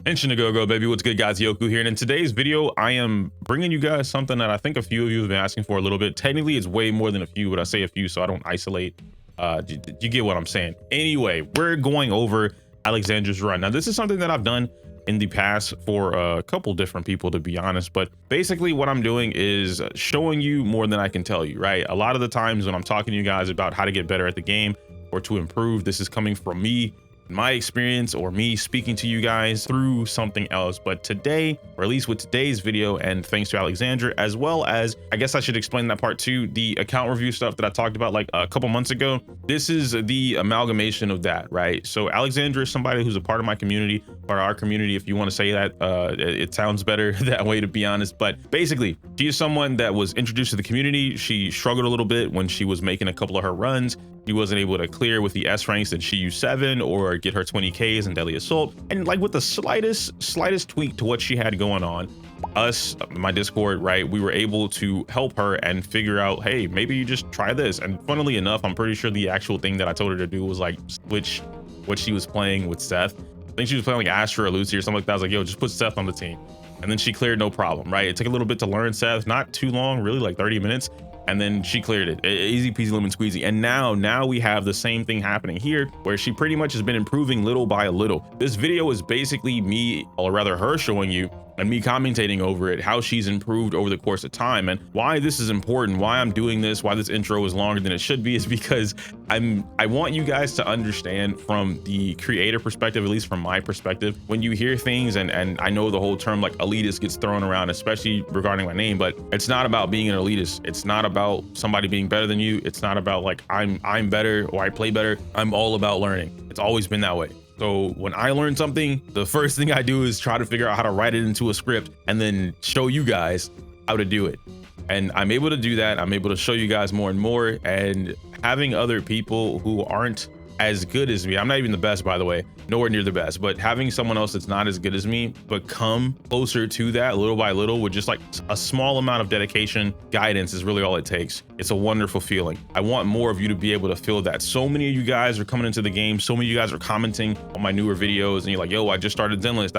Mention to go baby. What's good, guys? Yoku here, and in today's video I am bringing you guys something that I think a few of you have been asking for a little bit. Technically it's way more than a few, but I say a few so I don't isolate. You get what I'm saying. Anyway, we're going over Alexandra's run. Now this is something that I've done in the past for a couple different people, to be honest, but basically what I'm doing is showing you more than I can tell you, right? A lot of the times when I'm talking to you guys about how to get better at the game or to improve, this is coming from me, my experience, or me speaking to you guys through something else. But today, or at least with today's video, and thanks to Alexandra, as well as, I guess I should explain that part too, the account review stuff that I talked about like a couple months ago, this is the amalgamation of that, right? So Alexandra is somebody who's a part of my community, or our community, if you want to say that. It sounds better that way, to be honest. But basically, she is someone that was introduced to the community. She struggled a little bit when she was making a couple of her runs. She wasn't able to clear with the S ranks that she used 7 or get her 20Ks in Deadly Assault. And like with the slightest tweak to what she had going on, us, my Discord, right, we were able to help her and figure out, hey, maybe you just try this. And funnily enough, I'm pretty sure the actual thing that I told her to do was like switch what she was playing with Seth. I think she was playing like Astra or Lucy or something like that. I was like, yo, just put Seth on the team. And then she cleared, no problem, right? It took a little bit to learn Seth, not too long, really, like 30 minutes. And then she cleared it, easy peasy lemon squeezy. And now we have the same thing happening here, where she pretty much has been improving little by little. This video is basically me, or rather her, showing you and me commentating over it, how she's improved over the course of time. And why this is important, why I'm doing this, why this intro is longer than it should be, is because I want you guys to understand from the creator perspective, at least from my perspective, when you hear things, and I know the whole term like elitist gets thrown around, especially regarding my name, but it's not about being an elitist. It's not about somebody being better than you. It's not about like I'm better or I play better. I'm all about learning. It's always been that way. So when I learn something, the first thing I do is try to figure out how to write it into a script and then show you guys how to do it. And I'm able to do that. I'm able to show you guys more and more, and having other people who aren't as good as me. I'm not even the best, by the way, nowhere near the best, but having someone else that's not as good as me become closer to that little by little with just like a small amount of dedication, guidance is really all it takes. It's a wonderful feeling. I want more of you to be able to feel that. So many of you guys are coming into the game. So many of you guys are commenting on my newer videos and you're like, yo, I just started Zenless,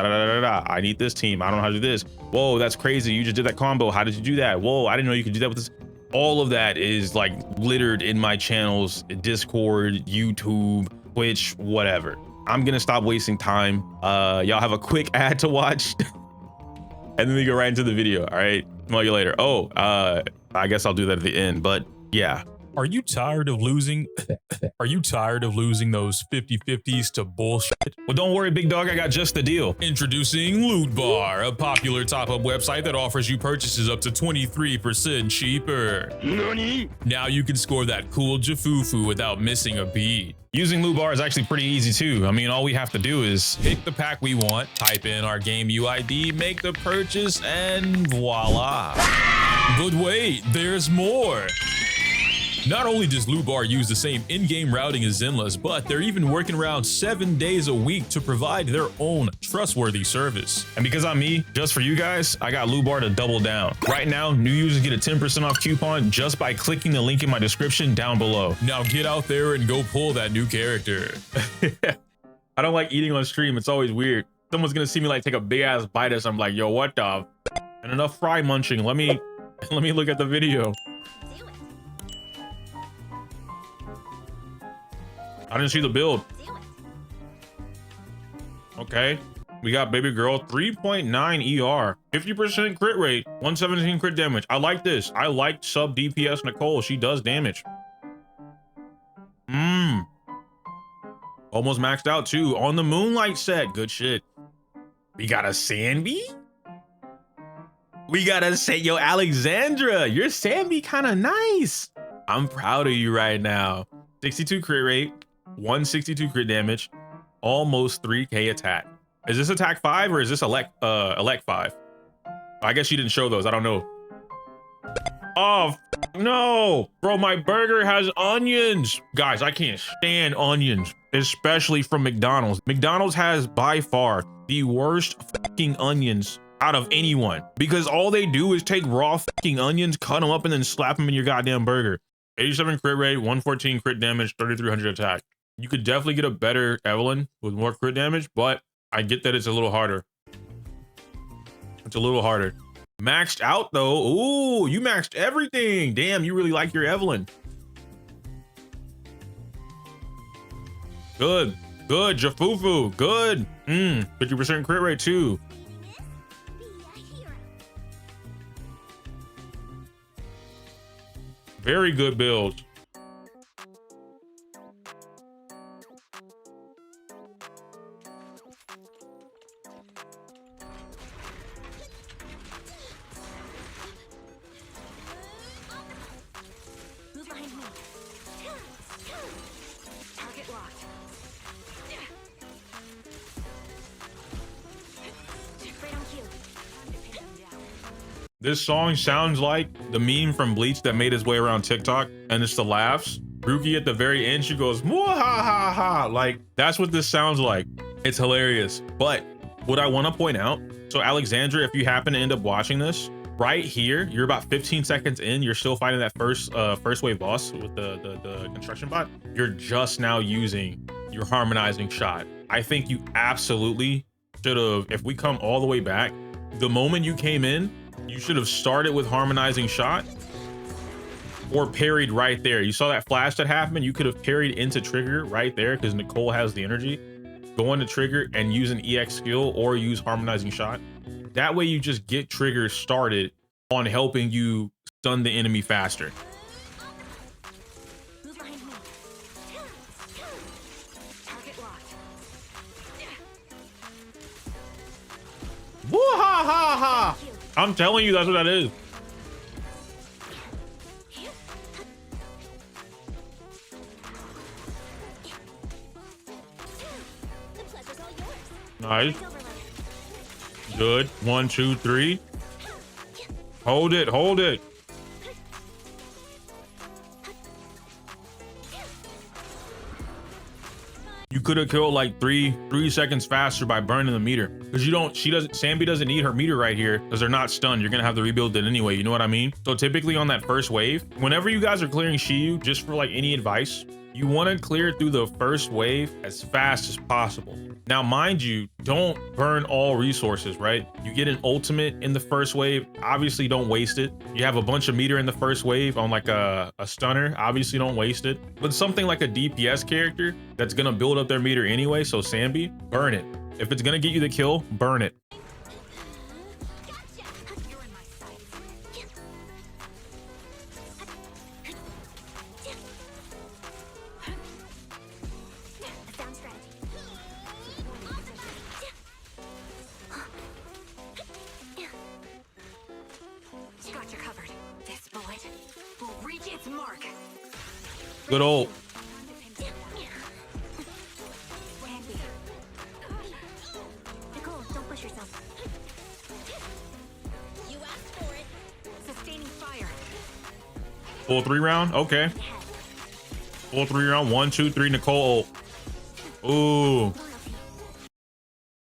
I need this team. I don't know how to do this. Whoa, that's crazy. You just did that combo. How did you do that? Whoa, I didn't know you could do that with this. All of that is like littered in my channels, Discord, YouTube, Twitch, whatever. I'm gonna stop wasting time. Y'all have a quick ad to watch and then we go right into the video. All right, smell you later. Oh, I guess I'll do that at the end, but yeah. Are you tired of losing? Are you tired of losing those 50-50s to bullshit? Well, don't worry, big dog, I got just the deal. Introducing Lootbar, a popular top-up website that offers you purchases up to 23% cheaper. Nani? Now you can score that cool Jafufu without missing a beat. Using Lootbar is actually pretty easy too. I mean, all we have to do is pick the pack we want, type in our game UID, make the purchase, and voila. But wait, there's more. Not only does Lootbar use the same in-game routing as Zenless, but they're even working around 7 days a week to provide their own trustworthy service. And because I'm me, just for you guys, I got Lootbar to double down. Right now, new users get a 10% off coupon just by clicking the link in my description down below. Now get out there and go pull that new character. I don't like eating on stream. It's always weird. Someone's gonna see me like take a big ass bite of something, like, yo, what the? And enough fry munching. Let me look at the video. I didn't see the build. Okay, we got baby girl 3.9 ER, 50% crit rate, 117 crit damage. I like this. I like sub DPS Nicole. She does damage. Almost maxed out too on the Moonlight set. Good shit. We got a Sandy. We gotta say, yo, Alexandra, your Sandy kind of nice. I'm proud of you right now. 62 crit rate, 162 crit damage, almost 3K attack. Is this attack 5 or is this elect 5? I guess she didn't show those. I don't know. Oh no, bro, my burger has onions. Guys, I can't stand onions, especially from McDonald's. McDonald's has by far the worst fucking onions out of anyone, because all they do is take raw fucking onions, cut them up, and then slap them in your goddamn burger. 87 crit rate, 114 crit damage, 3300 attack. You could definitely get a better Evelyn with more crit damage, but I get that it's a little harder. It's a little harder. Maxed out though. Ooh, you maxed everything. Damn, you really like your Evelyn. Good, good, Jafufu, good. 50% crit rate too. Very good build. This song sounds like the meme from Bleach that made its way around TikTok, and it's the laughs. Ruki at the very end, she goes, "Mwahaha." Like, that's what this sounds like. It's hilarious. But what I want to point out, so Alexandra, if you happen to end up watching this, right here, you're about 15 seconds in, you're still fighting that first wave boss with the construction bot. You're just now using your harmonizing shot. I think you absolutely should have, if we come all the way back, the moment you came in, you should have started with harmonizing shot or parried right there. You saw that flash that happened. You could have parried into trigger right there because Nicole has the energy. Go into trigger and use an EX skill or use harmonizing shot. That way you just get trigger started on helping you stun the enemy faster. Woo-ha-ha-ha! I'm telling you, that's what that is. Nice. Good. 1, 2, 3. Hold it, hold it. You could have killed like three seconds faster by burning the meter, because Sambi doesn't need her meter right here because they're not stunned. You're gonna have to rebuild it anyway, you know what I mean? So typically on that first wave, whenever you guys are clearing Shiyu, just for like any advice, you want to clear through the first wave as fast as possible. Now, mind you, don't burn all resources, right? You get an ultimate in the first wave, obviously don't waste it. You have a bunch of meter in the first wave on like a stunner, obviously don't waste it. But something like a DPS character that's gonna build up their meter anyway, so Sambi, burn it. If it's gonna get you the kill, burn it. Good old. Nicole, don't push yourself. You asked for it. Sustaining fire. Full 3 round? Okay. Full 3 round. 1, 2, 3, Nicole. Ooh.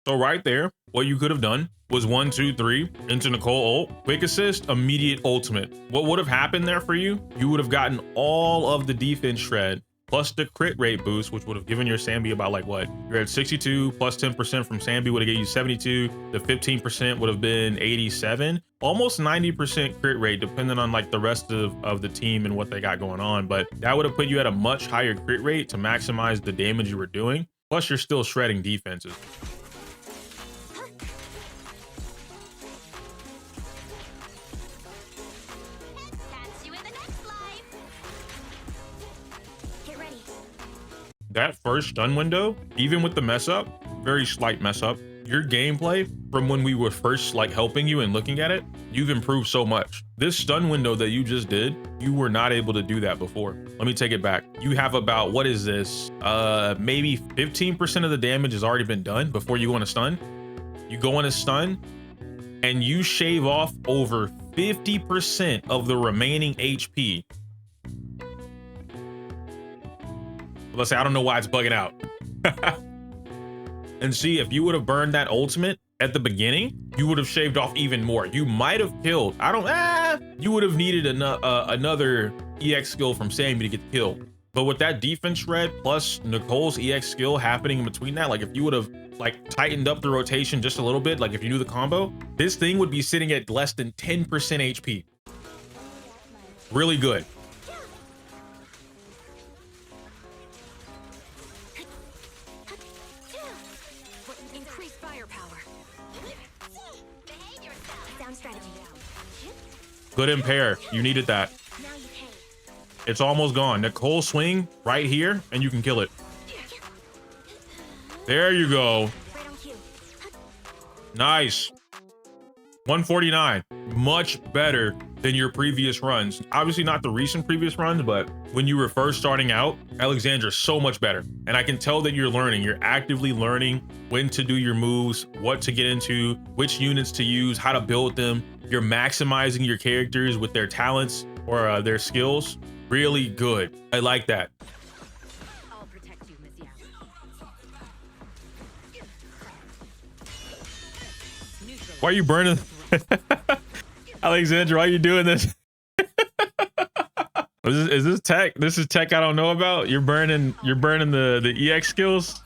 So right there, what you could have done was 1, 2, 3 into Nicole ult, quick assist, immediate ultimate. What would have happened there for you? You would have gotten all of the defense shred plus the crit rate boost, which would have given your Sambi about like what? You're at 62 plus 10% from Sambi would have given you 72. The 15% would have been 87, almost 90% crit rate, depending on like the rest of the team and what they got going on. But that would have put you at a much higher crit rate to maximize the damage you were doing. Plus you're still shredding defenses. That first stun window, even with the mess up, very slight mess up, your gameplay from when we were first like helping you and looking at it, you've improved so much. This stun window that you just did, you were not able to do that before. Let me take it back. You have about, what is this? Maybe 15% of the damage has already been done before you go on a stun. You go on a stun and you shave off over 50% of the remaining HP. Let's say, I don't know why it's bugging out. And see, if you would have burned that ultimate at the beginning, you would have shaved off even more. You might have killed, you would have needed another EX skill from Sammy to get the kill. But with that defense shred plus Nicole's EX skill happening in between that, like if you would have like tightened up the rotation just a little bit, like if you knew the combo, this thing would be sitting at less than 10% HP. Really good. Increase firepower. Down strategy. Good impair. You needed that. Now you pay. It's almost gone. Nicole swing right here and you can kill it. There you go. Right on cue. Nice. 149. Much better than your previous runs. Obviously not the recent previous runs, but when you were first starting out, Alexandra's so much better. And I can tell that you're learning. You're actively learning when to do your moves, what to get into, which units to use, how to build them. You're maximizing your characters with their talents or their skills. Really good. I like that. I'll protect you, Miss Yao. Why are you burning? Alexandra, why are you doing this? Is this tech? This is tech I don't know about. You're burning the EX skills.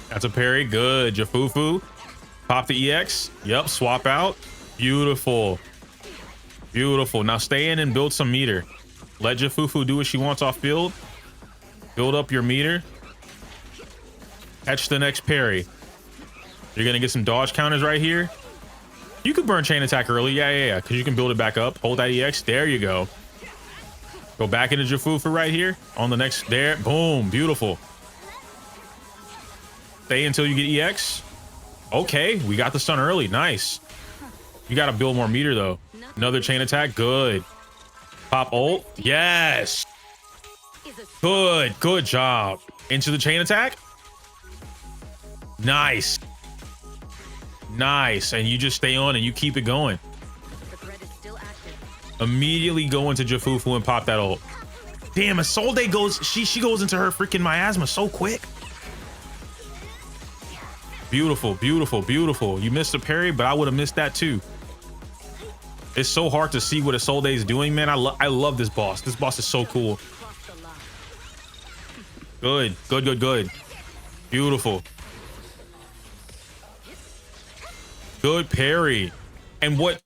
That's a parry. Good. Jafufu. Pop the EX. Yep. Swap out. Beautiful. Beautiful. Now stay in and build some meter. Let Jafufu do what she wants off field. Build up your meter. Catch the next parry. You're going to get some dodge counters right here. You could burn chain attack early. Yeah. Because you can build it back up. Hold that EX. There you go. Go back into Jafufu right here. On the next. There. Boom. Beautiful. Stay until you get EX. Okay. We got the stun early. Nice. You got to build more meter, though. Another chain attack. Good. Pop ult. Yes. Good. Good job. Into the chain attack. Nice. Nice. And you just stay on and you keep it going. Immediately go into Jafufu and pop that ult. Damn, Isolde goes, she goes into her freaking miasma so quick. Beautiful, beautiful, beautiful. You missed a parry, but I would have missed that too. It's so hard to see what Isolde is doing, man. I love this boss. This boss is so cool. Good, good, good, good. Beautiful. Good parry. And what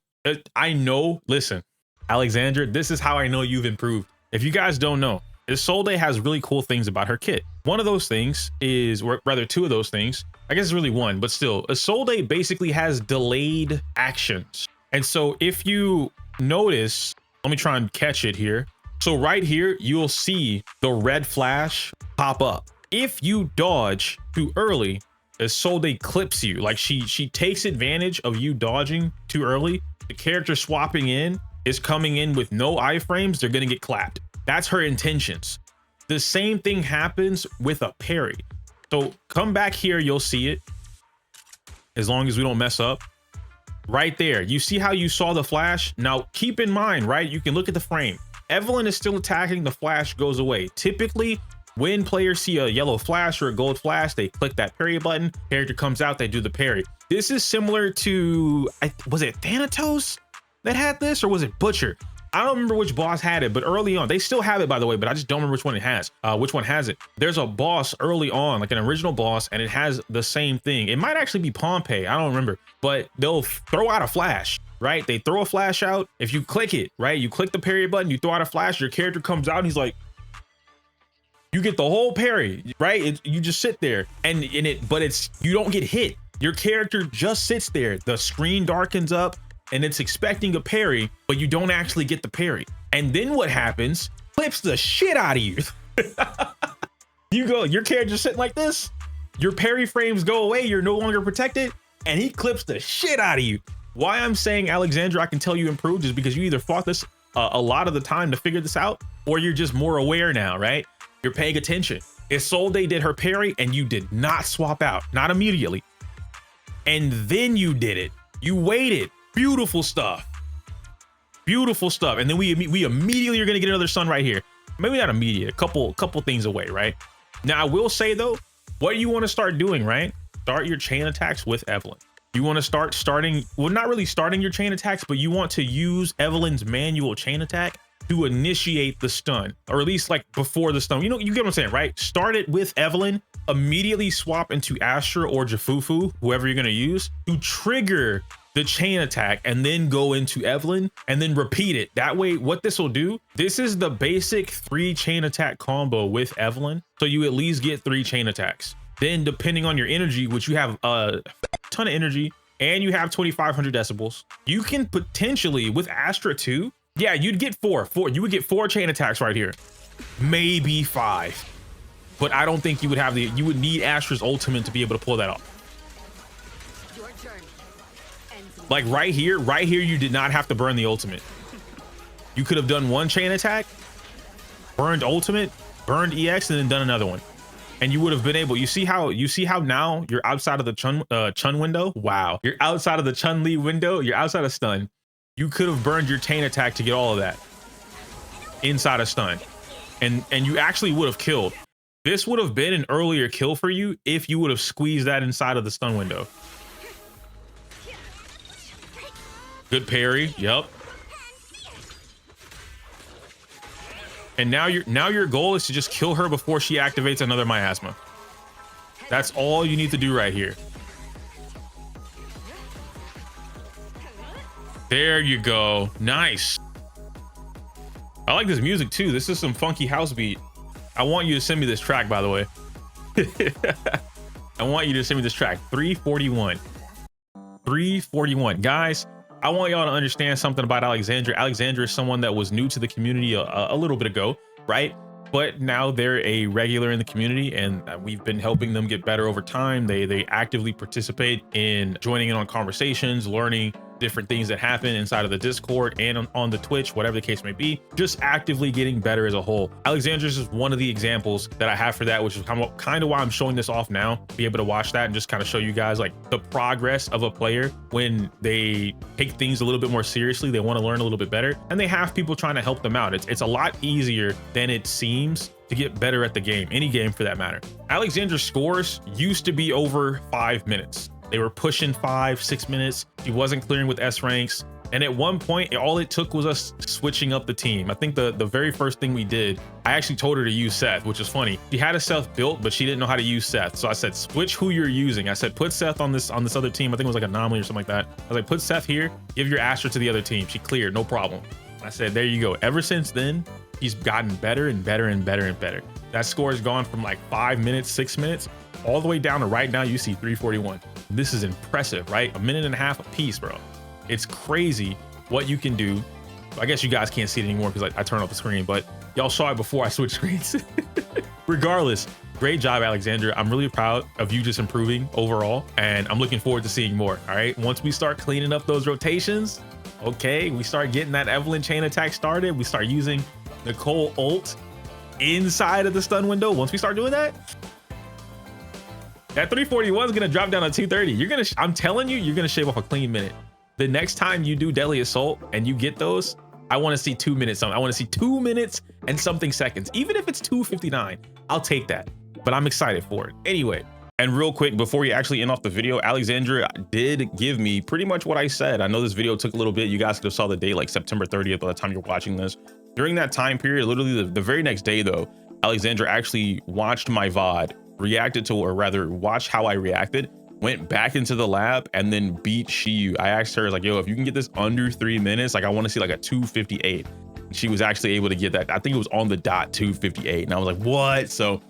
I know, listen, Alexandra, this is how I know you've improved. If you guys don't know, Isolde has really cool things about her kit. One of those things is, or rather two of those things, I guess it's really one, but still, Isolde basically has delayed actions. And so if you notice, let me try and catch it here. So right here, you'll see the red flash pop up. If you dodge too early, Isolde clips you. Like she takes advantage of you dodging too early. The character swapping in is coming in with no iframes. They're gonna get clapped. That's her intentions. The same thing happens with a parry. So come back here, you'll see it. As long as we don't mess up. Right there, you see how you saw the flash? Now keep in mind, right? You can look at the frame. Evelyn is still attacking, the flash goes away. Typically, when players see a yellow flash or a gold flash, they click that parry button, character comes out, they do the parry. This is similar to, was it Thanatos that had this, or was it Butcher? I don't remember which boss had it, but early on, they still have it, by the way, but I just don't remember which one it has. Which one has it? There's a boss early on, like an original boss, and it has the same thing. It might actually be Pompeii, I don't remember, but they'll throw out a flash, right? They throw a flash out. If you click it, right? You click the parry button, you throw out a flash, your character comes out and he's like, you get the whole parry, right? You just sit there and you don't get hit. Your character just sits there. The screen darkens up and it's expecting a parry, but you don't actually get the parry. And then what happens? Clips the shit out of you. Your character's sitting like this. Your parry frames go away. You're no longer protected. And he clips the shit out of you. Why I'm saying, Alexandra, I can tell you improved is because you either fought this a lot of the time to figure this out, or you're just more aware now, right? You're paying attention. Isolde did her parry and you did not swap out, not immediately. And then you did it. You waited. Beautiful stuff. Beautiful stuff. And then we immediately are going to get another sun right here. Maybe not immediate, a couple things away, right? Now, I will say though, what you want to start doing, right? Start your chain attacks with Evelyn. You want to starting, well, not really starting your chain attacks, but you want to use Evelyn's manual chain attack to initiate the stun, or at least like before the stun. You know, you get what I'm saying, right? Start it with Evelyn, immediately swap into Astra or Jafufu, whoever you're going to use, to trigger the chain attack, and then go into Evelyn and then repeat it. That way, what this will do, this is the basic 3 chain attack combo with Evelyn. So you at least get 3 chain attacks. Then depending on your energy, which you have a ton of energy and you have 2,500 decibels, you can potentially with Astra 2, yeah, you'd get 4. You would get 4 chain attacks right here, maybe 5. But I don't think you would have you would need Astra's ultimate to be able to pull that off. Your journey ends. Like right here, you did not have to burn the ultimate. You could have done 1 chain attack, burned ultimate, burned EX, and then done another one. And you would have been able, you see how now you're outside of the Chun window? Wow. You're outside of the Chun-Li window. You're outside of stun. You could have burned your chain attack to get all of that inside of stun. And you actually would have killed. This would have been an earlier kill for you if you would have squeezed that inside of the stun window. Good parry. Yep. And now your goal is to just kill her before she activates another miasma. That's all you need to do right here. There you go. Nice. I like this music too. This is some funky house beat. I want you to send me this track, by the way. I want you to send me this track. 341. 341. Guys, I want y'all to understand something about Alexandra. Alexandra is someone that was new to the community a little bit ago, right? But now they're a regular in the community, and we've been helping them get better over time. They actively participate in joining in on conversations, learning different things that happen inside of the Discord and on the Twitch, whatever the case may be, just actively getting better as a whole. Alexandra is one of the examples that I have for that, which is kind of why I'm showing this off now, be able to watch that and just kind of show you guys like the progress of a player when they take things a little bit more seriously. They want to learn a little bit better, and they have people trying to help them out. It's a lot easier than it seems to get better at the game, any game for that matter. Alexandra's scores used to be over 5 minutes. They were pushing 5-6 minutes. She wasn't clearing with S ranks. And at one point, all it took was us switching up the team. I think the very first thing we did, I actually told her to use Seth, which is funny. She had a Seth built, but she didn't know how to use Seth. So I said, switch who you're using. I said, put Seth on this other team. I think it was like Anomaly or something like that. I was like, put Seth here, give your Astra to the other team. She cleared, no problem. I said, there you go. Ever since then, he's gotten better and better and better and better. That score has gone from like 5 minutes, 6 minutes, all the way down to right now, you see 341. This is impressive, right? 1.5 minutes a piece, bro. It's crazy what you can do. I guess you guys can't see it anymore because I turned off the screen, but y'all saw it before I switched screens. Regardless, great job, Alexandra. I'm really proud of you just improving overall, and I'm looking forward to seeing more. All right, once we start cleaning up those rotations, okay, we start getting that Evelyn chain attack started, we start using Nicole ult inside of the stun window. Once we start doing that, that 341 is gonna drop down to 230. I'm telling you, you're gonna shave off a clean minute. The next time you do Deadly Assault and you get those, I want to see 2 minutes. I want to see 2 minutes and something seconds. Even if it's 2:59, I'll take that. But I'm excited for it. Anyway, and real quick, before you actually end off the video, Alexandra did give me pretty much what I said. I know this video took a little bit. You guys could have saw the date like September 30th by the time you're watching this. During that time period, literally the very next day though, Alexandra actually watched my VOD, reacted to, or rather watched how I reacted, went back into the lab, and then beat Shiyu. I asked her, like, yo, if you can get this under 3 minutes, like I want to see like a 2:58. She was actually able to get that. I think it was on the dot 2:58. And I was like, what? So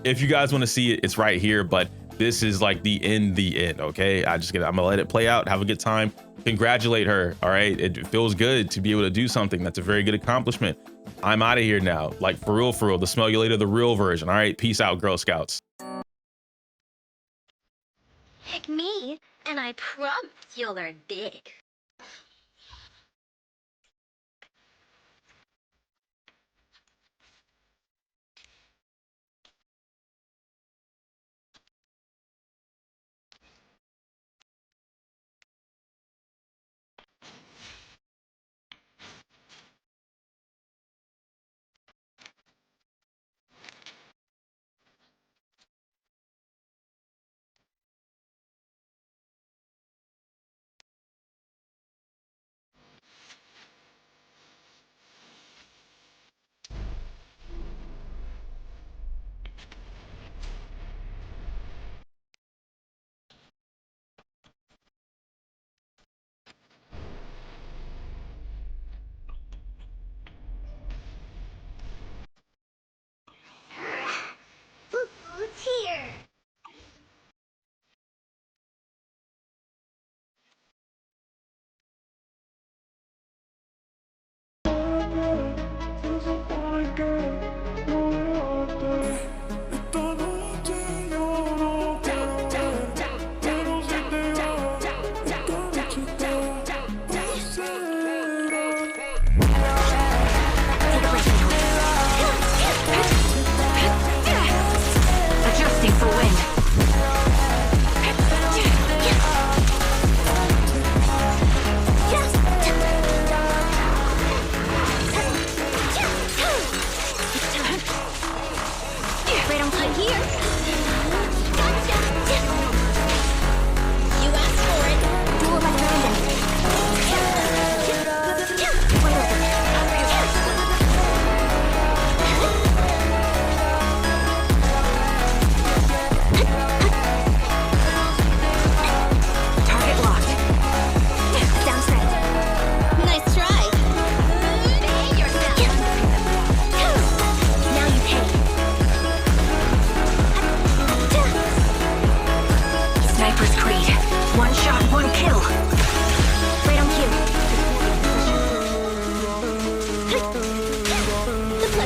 if you guys want to see it, it's right here. But this is like the end, okay? I'm gonna let it play out, have a good time. Congratulate her, all right? It feels good to be able to do something. That's a very good accomplishment. I'm out of here now. Like for real, the smell you later, the real version. All right, peace out, Girl Scouts. Pick me, and I promise you'll learn big.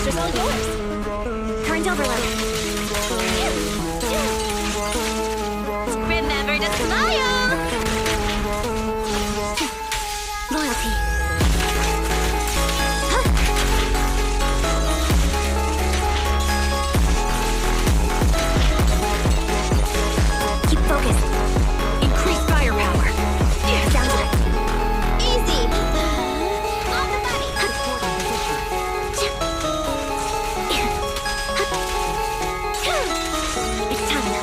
There's all yours. Current overload. Remember to smile! Loyalty. Keep focused. Increase firepower. Sounds good. Easy! On the money! It's time.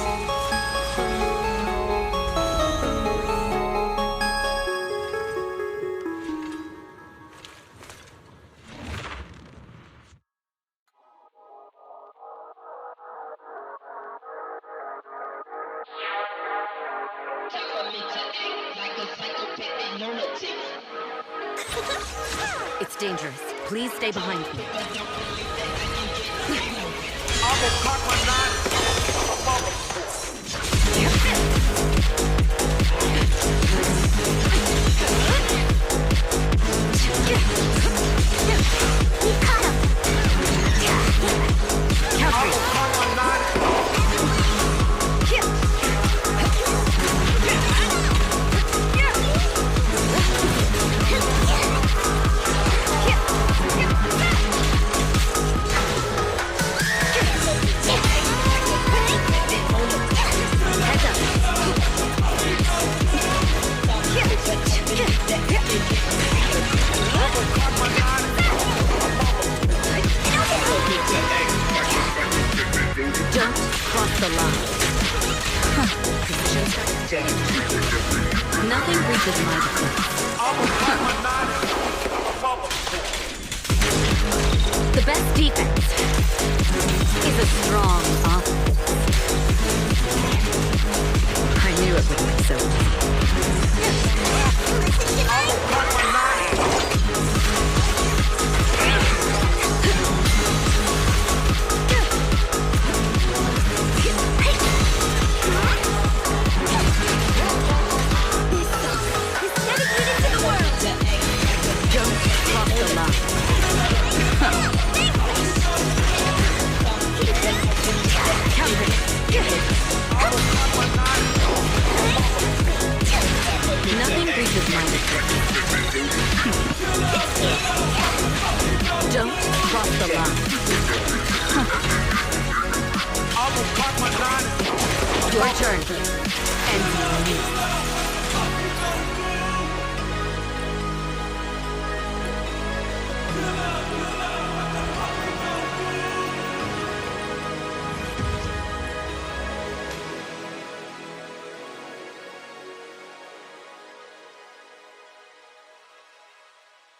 It's dangerous. Please stay behind me. Don't cross the line. Nothing reaches my defense. The best defense is a strong offense. I knew it wouldn't be so easy. Nothing reaches my defense. Don't cross the line. Your turn.